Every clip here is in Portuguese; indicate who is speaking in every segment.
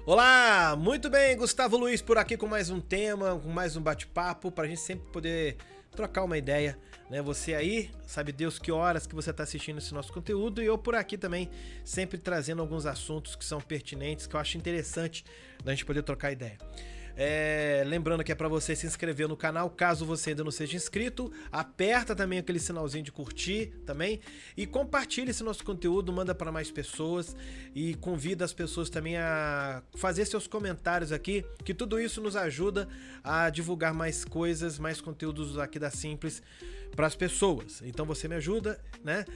Speaker 1: Olá, muito bem, Gustavo Luiz por aqui com mais um tema, com mais um bate-papo, pra gente sempre poder trocar uma ideia, né? Você aí, sabe Deus que horas que você tá assistindo esse nosso conteúdo e eu por aqui também, sempre trazendo alguns assuntos que são pertinentes, que eu acho interessante da gente poder trocar ideia. Lembrando que é para você se inscrever no canal, caso você ainda não seja inscrito, aperta também aquele sinalzinho de curtir também e compartilha esse nosso conteúdo, manda para mais pessoas e convida as pessoas também a fazer seus comentários aqui, que tudo isso nos ajuda a divulgar mais coisas, mais conteúdos aqui da Simples para as pessoas. Então você me ajuda, né?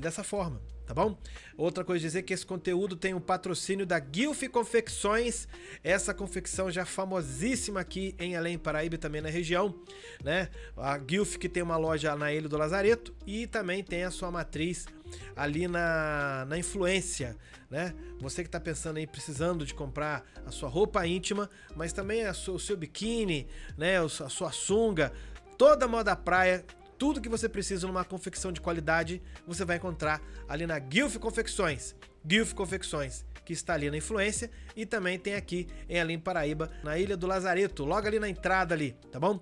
Speaker 1: Dessa forma. Tá bom? Outra coisa dizer que esse conteúdo tem um patrocínio da Guilf Confecções, essa confecção já famosíssima aqui em Além Paraíba e também na região, né? A Guilf que tem uma loja na Ilha do Lazareto e também tem a sua matriz ali na Influência, né? Você que tá pensando aí precisando de comprar a sua roupa íntima, mas também o seu biquíni, né? A sua sunga, toda a moda praia. Tudo que você precisa numa confecção de qualidade, você vai encontrar ali na Guilf Confecções. Guilf Confecções, que está ali na Influência e também tem aqui em Além Paraíba, na Ilha do Lazareto, logo ali na entrada ali, tá bom?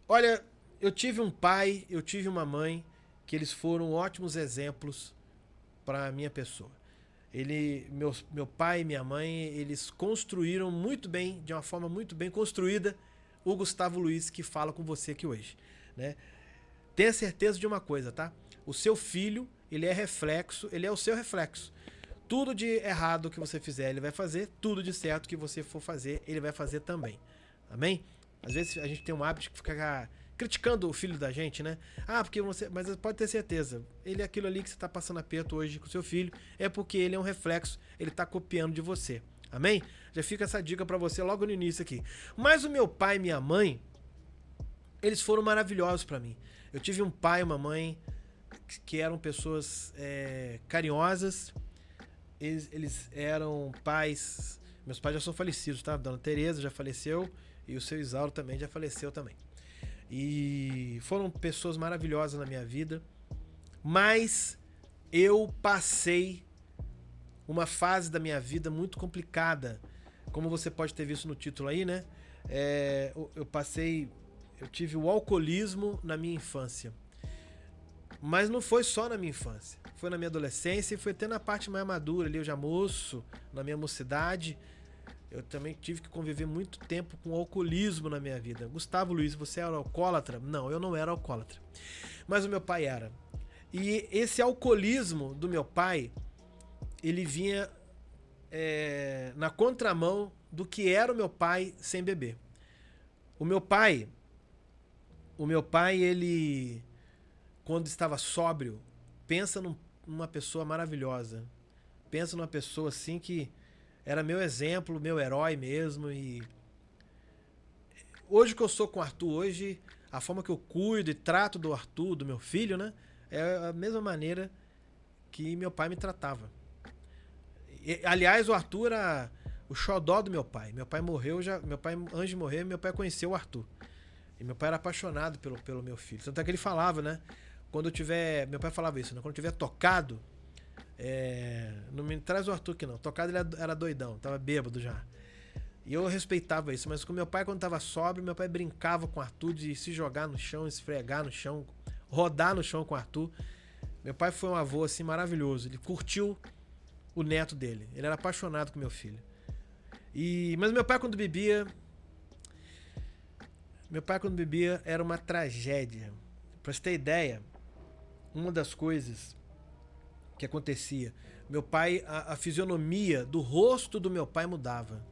Speaker 1: Olha, eu tive um pai, eu tive uma mãe, que eles foram ótimos exemplos para minha pessoa. Meu pai e minha mãe, eles construíram muito bem, de uma forma muito bem construída, o Gustavo Luiz que fala com você aqui hoje, né? Tenha certeza de uma coisa, tá? O seu filho, ele é reflexo, ele é o seu reflexo. Tudo de errado que você fizer, ele vai fazer. Tudo de certo que você for fazer, ele vai fazer também. Amém? Às vezes a gente tem um hábito de ficar criticando o filho da gente, né? Ah, porque você... Mas pode ter certeza, ele é aquilo ali que você tá passando aperto hoje com o seu filho, é porque ele é um reflexo, ele tá copiando de você. Amém? Já fica essa dica pra você logo no início aqui. Mas o meu pai e minha mãe, eles foram maravilhosos pra mim. Eu tive um pai e uma mãe que eram pessoas carinhosas. Eles eram pais... Meus pais já são falecidos, tá? Dona Tereza já faleceu e o seu Isauro também já faleceu também. E foram pessoas maravilhosas na minha vida. Mas eu passei uma fase da minha vida muito complicada. Como você pode ter visto no título aí, né? Eu tive o alcoolismo na minha infância. Mas não foi só na minha infância. Foi na minha adolescência e foi até na parte mais madura ali, eu já moço, na minha mocidade. Eu também tive que conviver muito tempo com alcoolismo na minha vida. Gustavo Luiz, você era alcoólatra? Não, eu não era alcoólatra. Mas o meu pai era. E esse alcoolismo do meu pai, ele vinha na contramão do que era o meu pai sem beber. O meu pai, ele, quando estava sóbrio, pensa numa pessoa maravilhosa. Pensa numa pessoa assim que era meu exemplo, meu herói mesmo. E hoje que eu sou com o Arthur, hoje a forma que eu cuido e trato do Arthur, do meu filho, né? É a mesma maneira que meu pai me tratava. Aliás, o Arthur era o xodó do meu pai. Meu pai morreu, antes de morrer, meu pai conheceu o Arthur. E meu pai era apaixonado pelo meu filho. Tanto é que ele falava, né? Quando eu tiver... Meu pai falava isso, né? Quando eu tiver tocado... não me traz o Arthur aqui, não. Tocado ele era doidão, tava bêbado já. E eu respeitava isso. Mas com meu pai, quando tava sóbrio, meu pai brincava com o Arthur de se jogar no chão, esfregar no chão, rodar no chão com o Arthur. Meu pai foi um avô, assim, maravilhoso. Ele curtiu o neto dele. Ele era apaixonado com meu filho. Mas meu pai, quando bebia... Meu pai, quando bebia, era uma tragédia. Pra você ter ideia, uma das coisas que acontecia, meu pai, a fisionomia do rosto do meu pai mudava.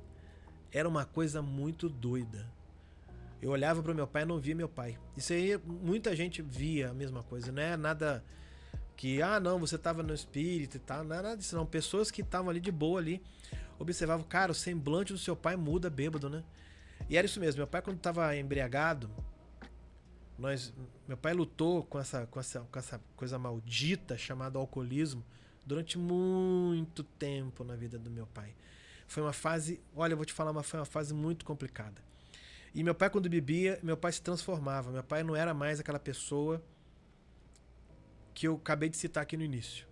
Speaker 1: Era uma coisa muito doida. Eu olhava pro meu pai e não via meu pai. Isso aí, muita gente via a mesma coisa. Não é nada que, não, você tava no espírito e tal. Não é nada disso, não. Pessoas que estavam ali de boa ali, observavam, cara, o semblante do seu pai muda bêbado, né? E era isso mesmo, meu pai quando estava embriagado, meu pai lutou com essa coisa maldita chamada alcoolismo durante muito tempo na vida do meu pai. Foi uma fase, olha, eu vou te falar, foi uma fase muito complicada. E meu pai quando bebia, meu pai se transformava, meu pai não era mais aquela pessoa que eu acabei de citar aqui no início.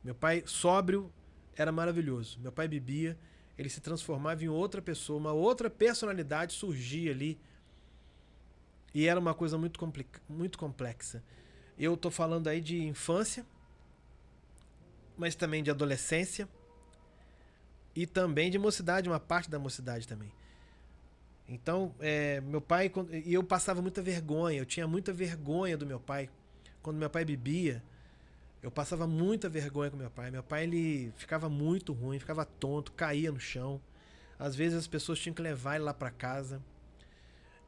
Speaker 1: Meu pai sóbrio, era maravilhoso. Meu pai bebia, ele se transformava em outra pessoa, uma outra personalidade surgia ali. E era uma coisa muito complexa. Eu tô falando aí de infância, mas também de adolescência e também de mocidade, uma parte da mocidade também. Então, meu pai, e eu passava muita vergonha, eu tinha muita vergonha do meu pai. Quando meu pai bebia, eu passava muita vergonha com meu pai. Meu pai, ele ficava muito ruim, ficava tonto, caía no chão. Às vezes as pessoas tinham que levar ele lá pra casa.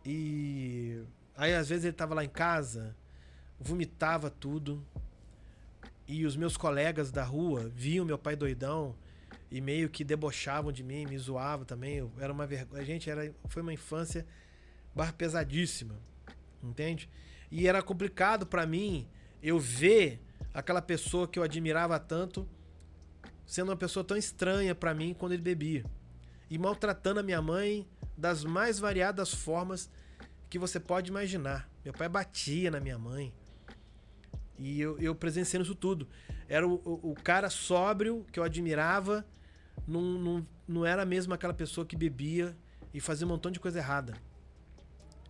Speaker 1: E aí às vezes ele tava lá em casa, vomitava tudo. E os meus colegas da rua viam meu pai doidão e meio que debochavam de mim, me zoavam também. Era uma vergonha. Gente, foi uma infância pesadíssima, entende? E era complicado pra mim eu ver aquela pessoa que eu admirava tanto sendo uma pessoa tão estranha pra mim quando ele bebia. E maltratando a minha mãe das mais variadas formas que você pode imaginar. Meu pai batia na minha mãe. E eu presenciando isso tudo. Era o cara sóbrio que eu admirava, não era mesmo aquela pessoa que bebia e fazia um montão de coisa errada.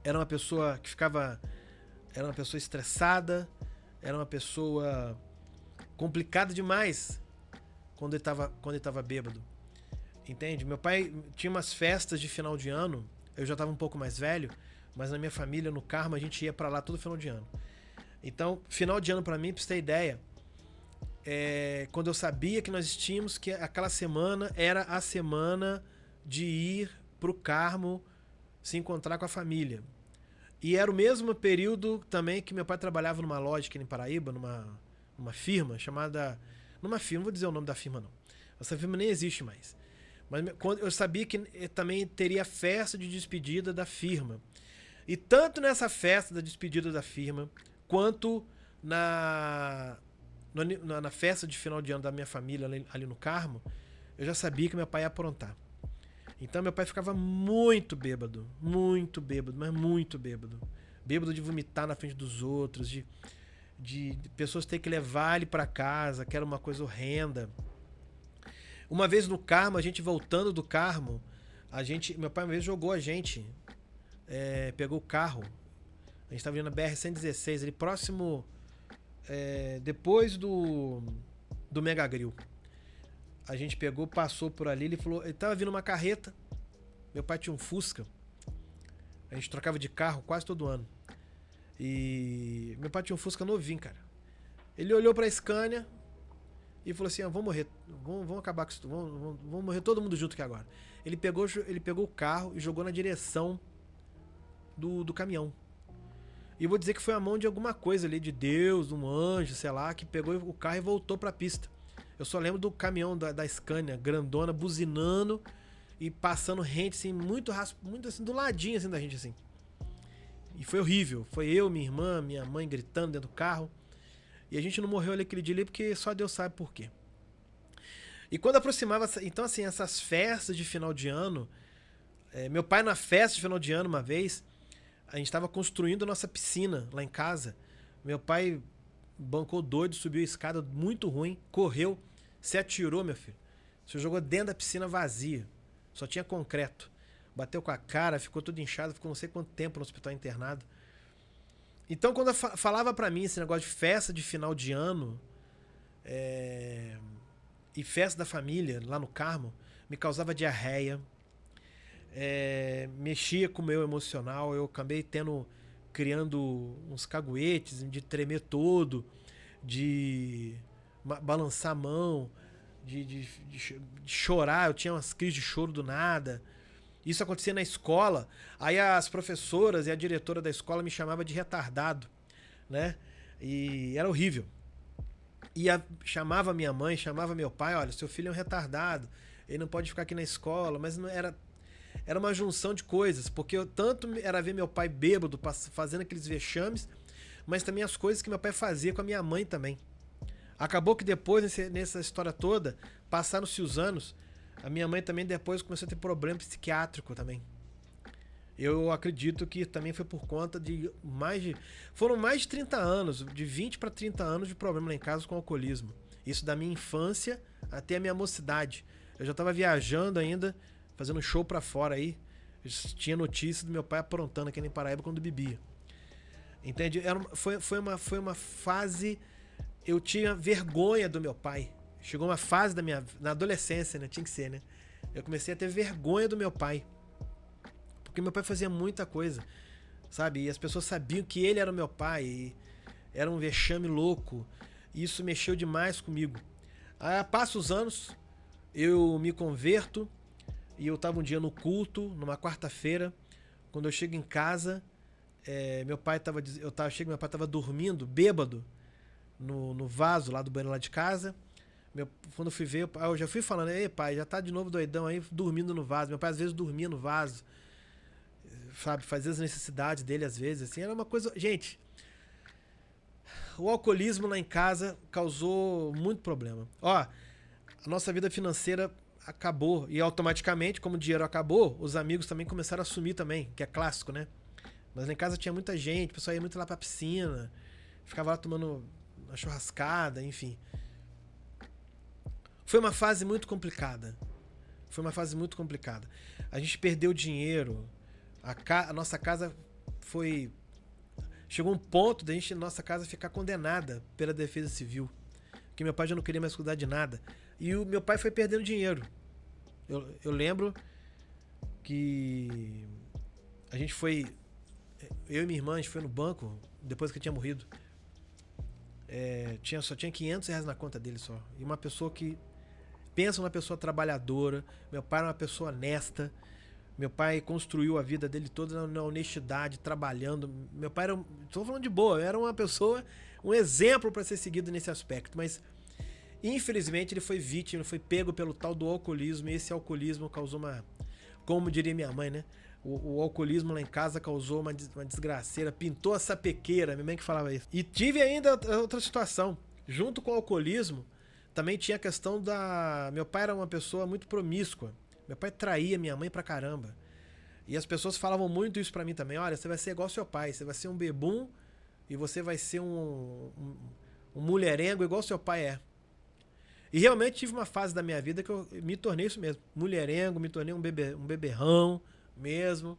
Speaker 1: Era uma pessoa que ficava... Era uma pessoa estressada, era uma pessoa complicada demais quando ele tava bêbado. Entende? Meu pai tinha umas festas de final de ano, eu já tava um pouco mais velho, mas na minha família, no Carmo, a gente ia pra lá todo final de ano. Então, final de ano pra mim, pra você ter ideia, quando eu sabia que nós tínhamos que aquela semana era a semana de ir pro Carmo se encontrar com a família. E era o mesmo período também que meu pai trabalhava numa loja aqui em Paraíba, numa firma chamada... Numa firma, não vou dizer o nome da firma não. Essa firma nem existe mais. Mas eu sabia que também teria festa de despedida da firma. E tanto nessa festa da despedida da firma, quanto na festa de final de ano da minha família ali no Carmo, eu já sabia que meu pai ia aprontar. Então meu pai ficava muito bêbado, mas muito bêbado. Bêbado de vomitar na frente dos outros, de pessoas ter que levar ele pra casa, que era uma coisa horrenda. Uma vez no Carmo, a gente voltando do Carmo, meu pai uma vez jogou a gente, pegou o carro, a gente tava indo na BR-116, ali próximo, depois do Mega Grill. A gente pegou, passou por ali, ele tava vindo uma carreta, meu pai tinha um Fusca, a gente trocava de carro quase todo ano. E meu pai tinha um Fusca novinho, cara. Ele olhou pra Scania e falou assim, vamos morrer, vamos acabar com isso, vamos morrer todo mundo junto aqui agora. Ele pegou o carro e jogou na direção do caminhão. E eu vou dizer que foi a mão de alguma coisa ali, de Deus, um anjo, sei lá, que pegou o carro e voltou pra pista. Eu só lembro do caminhão da Scania, grandona, buzinando e passando rente, assim, muito assim, do ladinho, assim, da gente, assim. E foi horrível. Foi eu, minha irmã, minha mãe gritando dentro do carro. E a gente não morreu ali aquele dia ali porque só Deus sabe por quê. E quando aproximava... Então, assim, essas festas de final de ano... meu pai na festa de final de ano, uma vez, a gente estava construindo a nossa piscina lá em casa. Meu pai bancou doido, subiu a escada muito ruim, correu, se atirou, meu filho. Se jogou dentro da piscina vazia. Só tinha concreto. Bateu com a cara, ficou tudo inchado, ficou não sei quanto tempo no hospital internado. Então, quando falava pra mim esse negócio de festa de final de ano e festa da família lá no Carmo, me causava diarreia, mexia com o meu emocional, eu acabei criando uns caguetes de tremer todo, de balançar a mão, de chorar, eu tinha umas crises de choro do nada. Isso acontecia na escola, aí as professoras e a diretora da escola me chamavam de retardado, né? E era horrível. E chamava minha mãe, chamava meu pai, olha, seu filho é um retardado, ele não pode ficar aqui na escola, mas não era uma junção de coisas, porque eu tanto era ver meu pai bêbado, fazendo aqueles vexames, mas também as coisas que meu pai fazia com a minha mãe também. Acabou que depois, nessa história toda, passaram-se os anos, a minha mãe também depois começou a ter problema psiquiátrico também. Eu acredito que também foi por conta foram mais de 30 anos, de 20 para 30 anos de problema lá em casa com alcoolismo. Isso da minha infância até a minha mocidade. Eu já tava viajando ainda, fazendo show pra fora aí. Tinha notícia do meu pai aprontando aqui em Paraíba quando bebia. Entende? Foi uma fase... Eu tinha vergonha do meu pai. Chegou uma fase da minha... Na adolescência, né? Tinha que ser, né? Eu comecei a ter vergonha do meu pai. Porque meu pai fazia muita coisa, sabe? E as pessoas sabiam que ele era o meu pai. E era um vexame louco. E isso mexeu demais comigo. Aí, passa os anos, eu me converto. E eu tava um dia no culto, numa quarta-feira. Quando eu chego em casa, meu pai tava dormindo, bêbado, no vaso lá do banheiro lá de casa. Quando eu fui ver, eu já fui falando, ei pai, já tá de novo doidão aí, dormindo no vaso. Meu pai às vezes dormia no vaso, sabe, fazia as necessidades dele às vezes, assim, era uma coisa... Gente, o alcoolismo lá em casa causou muito problema. Ó, a nossa vida financeira acabou, e automaticamente, como o dinheiro acabou, os amigos também começaram a sumir também, que é clássico, né? Mas lá em casa tinha muita gente, o pessoal ia muito lá pra piscina, ficava lá tomando uma churrascada, enfim. Foi uma fase muito complicada. Foi uma fase muito complicada. A gente perdeu dinheiro. A nossa casa foi... Chegou um ponto da nossa casa ficar condenada pela Defesa Civil. Porque meu pai já não queria mais cuidar de nada. E o meu pai foi perdendo dinheiro. Eu lembro que a gente foi... Eu e minha irmã, a gente foi no banco depois que ele tinha morrido. Só tinha R$500 na conta dele só. E uma pessoa que... Pensa numa pessoa trabalhadora. Meu pai era uma pessoa honesta. Meu pai construiu a vida dele toda na honestidade, trabalhando. Meu pai era... Estou falando de boa. Era uma pessoa... Um exemplo para ser seguido nesse aspecto. Mas, infelizmente, ele foi vítima. Ele foi pego pelo tal do alcoolismo. E esse alcoolismo causou uma... Como diria minha mãe, né? O alcoolismo lá em casa causou uma desgraceira. Pintou a sapequeira. Minha mãe que falava isso. E tive ainda outra situação. Junto com o alcoolismo... Também tinha a questão da... Meu pai era uma pessoa muito promíscua. Meu pai traía minha mãe pra caramba. E as pessoas falavam muito isso pra mim também. Olha, você vai ser igual ao seu pai. Você vai ser um bebum e você vai ser um mulherengo igual seu pai é. E realmente tive uma fase da minha vida que eu me tornei isso mesmo. Mulherengo, me tornei um beberrão mesmo.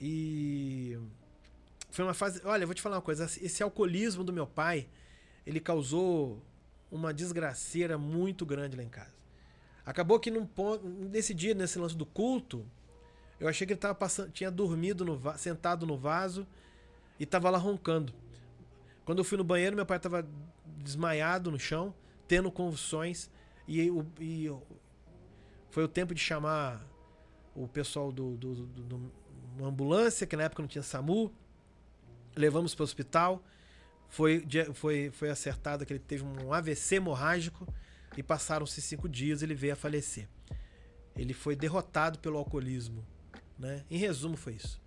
Speaker 1: E... Foi uma fase... Olha, eu vou te falar uma coisa. Esse alcoolismo do meu pai, ele causou... uma desgraceira muito grande lá em casa. Acabou que nesse dia, nesse lance do culto, eu achei que ele tinha dormido sentado no vaso e tava lá roncando. Quando eu fui no banheiro, meu pai tava desmaiado no chão, tendo convulsões, e foi o tempo de chamar o pessoal uma ambulância, que na época não tinha SAMU, levamos para o hospital. Foi acertado que ele teve um AVC hemorrágico e passaram-se 5 dias e ele veio a falecer. Ele foi derrotado pelo alcoolismo, né? Em resumo, foi isso.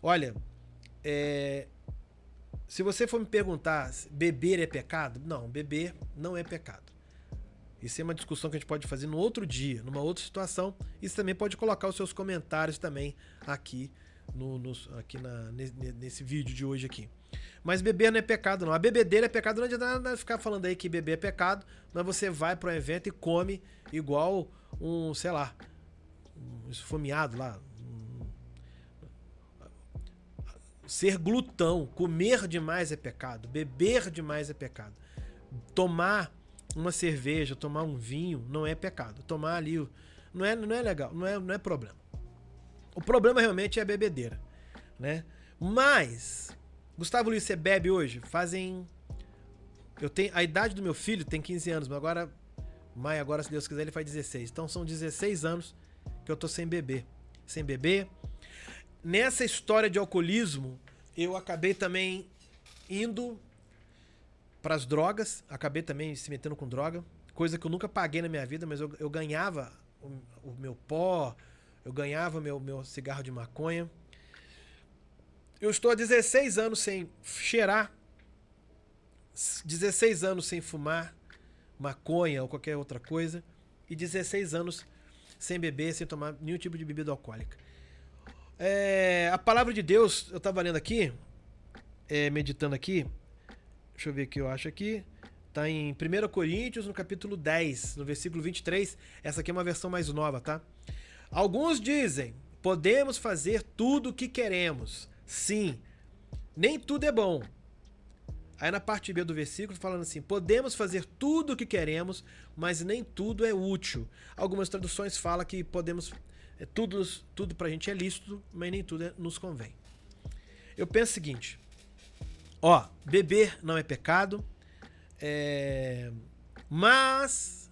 Speaker 1: Olha, se você for me perguntar, beber é pecado? Não, beber não é pecado. Isso é uma discussão que a gente pode fazer no outro dia, numa outra situação. E você também pode colocar os seus comentários também aqui, nesse vídeo de hoje aqui. Mas beber não é pecado, não. A bebedeira é pecado. Não adianta nada ficar falando aí que beber é pecado, mas você vai para um evento e come igual sei lá, um esfomeado lá. Ser glutão, comer demais é pecado, beber demais é pecado. Tomar uma cerveja, tomar um vinho não é pecado. Tomar ali não é legal, não é problema. O problema realmente é a bebedeira, né? Mas Gustavo Luiz, você bebe hoje? A idade do meu filho tem 15 anos, mas agora, se Deus quiser, ele faz 16. Então são 16 anos que eu tô sem beber. Sem beber. Nessa história de alcoolismo, eu acabei também indo pras drogas. Acabei também se metendo com droga. Coisa que eu nunca paguei na minha vida, mas eu ganhava o meu pó, eu ganhava meu cigarro de maconha. Eu estou há 16 anos sem cheirar, 16 anos sem fumar maconha ou qualquer outra coisa, e 16 anos sem beber, sem tomar nenhum tipo de bebida alcoólica. A palavra de Deus, eu estava lendo aqui, meditando aqui, deixa eu ver o que eu acho aqui. Tá em 1 Coríntios, no capítulo 10, no versículo 23. Essa aqui é uma versão mais nova, tá? Alguns dizem, podemos fazer tudo o que queremos. Sim, nem tudo é bom. Aí na parte B do versículo falando assim, podemos fazer tudo o que queremos, mas nem tudo é útil. Algumas traduções falam que podemos, tudo pra gente é lícito, mas nem tudo nos convém. Eu penso o seguinte, ó, beber não é pecado, mas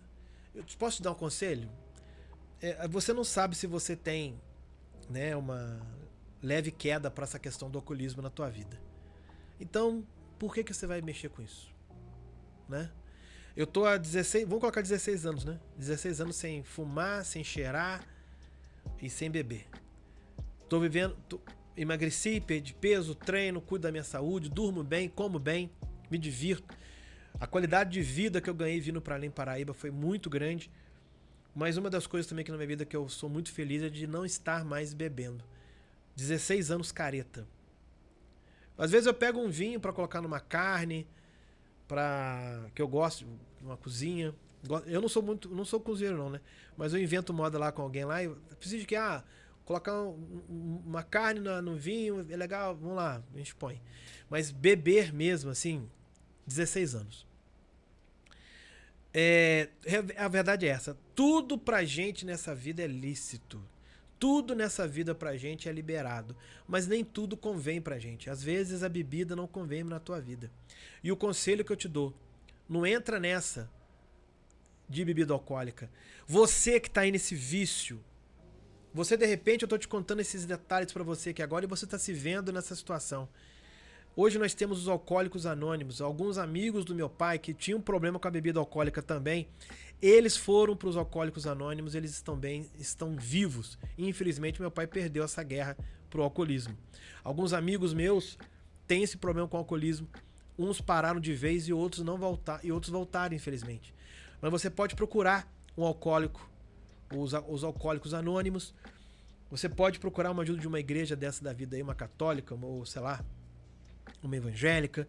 Speaker 1: eu posso te dar um conselho? Você não sabe se você tem, né, uma leve queda para essa questão do alcoolismo na tua vida. Então, por que você vai mexer com isso? Né? Eu tô há 16, vamos colocar 16 anos, né? 16 anos sem fumar, sem cheirar e sem beber. Tô vivendo, emagreci, perdi peso, treino, cuido da minha saúde, durmo bem, como bem, me divirto. A qualidade de vida que eu ganhei vindo para Além Paraíba foi muito grande. Mas uma das coisas também que na minha vida que eu sou muito feliz é de não estar mais bebendo. 16 anos careta. Às vezes eu pego um vinho para colocar numa carne, que eu gosto, uma cozinha. Eu não sou cozinheiro não, né? Mas eu invento moda lá com alguém lá e preciso de que colocar uma carne no vinho, é legal, vamos lá, a gente põe. Mas beber mesmo assim, 16 anos. A verdade é essa. Tudo pra gente nessa vida é lícito. Tudo nessa vida pra gente é liberado. Mas nem tudo convém pra gente. Às vezes a bebida não convém na tua vida. E o conselho que eu te dou, não entra nessa de bebida alcoólica. Você que tá aí nesse vício, você de repente, eu tô te contando esses detalhes pra você aqui agora e você tá se vendo nessa situação. Hoje nós temos os Alcoólicos Anônimos. Alguns amigos do meu pai que tinham problema com a bebida alcoólica também, eles foram para os Alcoólicos Anônimos, eles estão vivos. E, infelizmente, meu pai perdeu essa guerra pro alcoolismo. Alguns amigos meus têm esse problema com o alcoolismo. Uns pararam de vez e outros não voltaram, e outros voltaram, infelizmente. Mas você pode procurar um alcoólico, os Alcoólicos Anônimos. Você pode procurar uma ajuda de uma igreja dessa da vida aí, uma católica, ou sei lá, uma evangélica,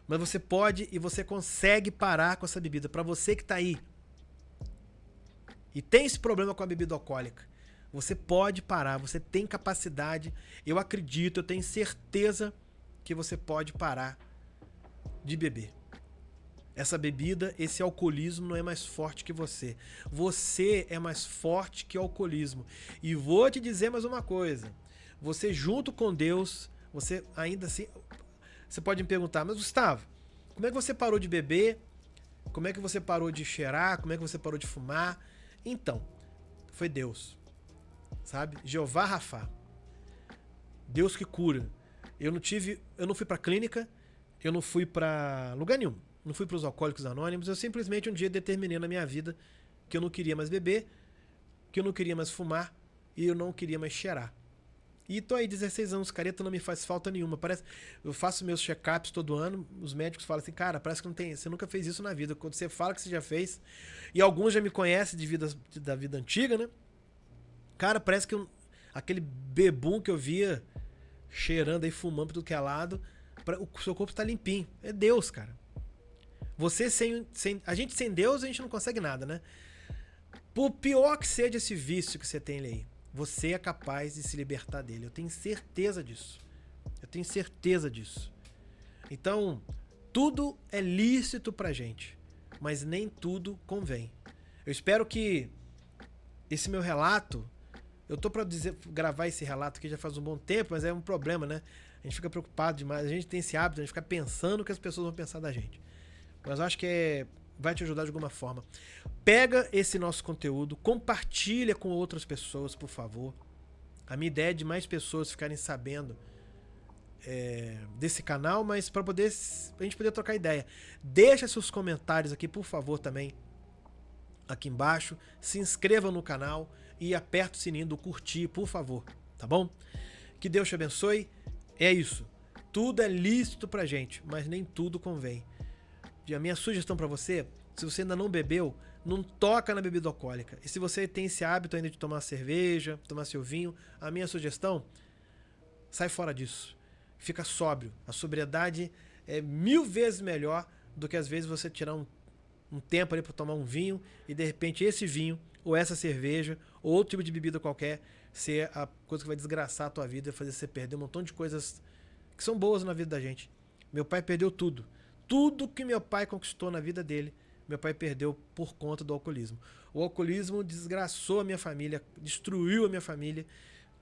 Speaker 1: mas você pode e você consegue parar com essa bebida. Para você que tá aí e tem esse problema com a bebida alcoólica, você pode parar, você tem capacidade, eu acredito, eu tenho certeza que você pode parar de beber. Essa bebida, esse alcoolismo não é mais forte que você. Você é mais forte que o alcoolismo. E vou te dizer mais uma coisa, você junto com Deus, você ainda assim... Você pode me perguntar, mas Gustavo, como é que você parou de beber? Como é que você parou de cheirar? Como é que você parou de fumar? Então, foi Deus, sabe? Jeová Rafá. Deus que cura. Eu não fui pra clínica, eu não fui pra lugar nenhum. Não fui pros Alcoólicos Anônimos, eu simplesmente um dia determinei na minha vida que eu não queria mais beber, que eu não queria mais fumar e eu não queria mais cheirar. E tô aí 16 anos, careta não me faz falta nenhuma. Parece, eu faço meus check-ups todo ano, os médicos falam assim, cara, parece que não tem, você nunca fez isso na vida. Quando você fala que você já fez, e alguns já me conhecem da vida antiga, né? Cara, parece que aquele bebum que eu via cheirando aí, fumando por tudo que é lado, o seu corpo tá limpinho. É Deus, cara. Você a gente sem Deus, a gente não consegue nada, né? Por pior que seja esse vício que você tem aí, você é capaz de se libertar dele. Eu tenho certeza disso. Eu tenho certeza disso. Então, tudo é lícito pra gente, mas nem tudo convém. Eu espero que esse meu relato, eu tô pra gravar esse relato aqui já faz um bom tempo, mas é um problema, né? A gente fica preocupado demais, a gente tem esse hábito de ficar pensando o que as pessoas vão pensar da gente. Mas eu acho que vai te ajudar de alguma forma. Pega esse nosso conteúdo, compartilha com outras pessoas, por favor. A minha ideia é de mais pessoas ficarem sabendo desse canal, mas para a gente poder trocar ideia. Deixa seus comentários aqui, por favor, também aqui embaixo. Se inscreva no canal e aperta o sininho do curtir, por favor. Tá bom? Que Deus te abençoe. É isso. Tudo é lícito pra gente, mas nem tudo convém. E a minha sugestão pra você, se você ainda não bebeu, não toca na bebida alcoólica. E se você tem esse hábito ainda de tomar cerveja, tomar seu vinho, a minha sugestão, sai fora disso. Fica sóbrio. A sobriedade é 1000 vezes melhor do que às vezes você tirar um um tempo ali para tomar um vinho e de repente esse vinho ou essa cerveja ou outro tipo de bebida qualquer ser a coisa que vai desgraçar a tua vida e fazer você perder um montão de coisas que são boas na vida da gente. Meu pai perdeu tudo. Tudo que meu pai conquistou na vida dele, meu pai perdeu por conta do alcoolismo. O alcoolismo desgraçou a minha família, destruiu a minha família.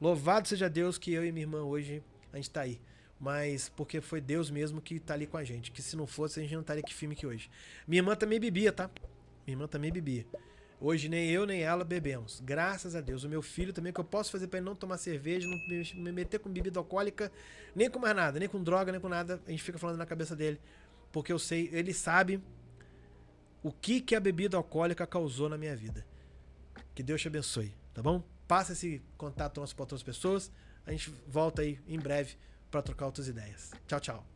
Speaker 1: Louvado seja Deus que eu e minha irmã hoje a gente tá aí. Mas porque foi Deus mesmo que tá ali com a gente. Que se não fosse, a gente não estaria aqui firme aqui hoje. Minha irmã também bebia, tá? Minha irmã também bebia. Hoje nem eu nem ela bebemos. Graças a Deus. O meu filho também, que eu posso fazer pra ele não tomar cerveja, não me meter com bebida alcoólica, nem com mais nada, nem com droga, nem com nada. A gente fica falando na cabeça dele. Porque eu sei, ele sabe o que a bebida alcoólica causou na minha vida. Que Deus te abençoe, tá bom? Passa esse contato nosso para outras pessoas. A gente volta aí em breve para trocar outras ideias. Tchau, tchau.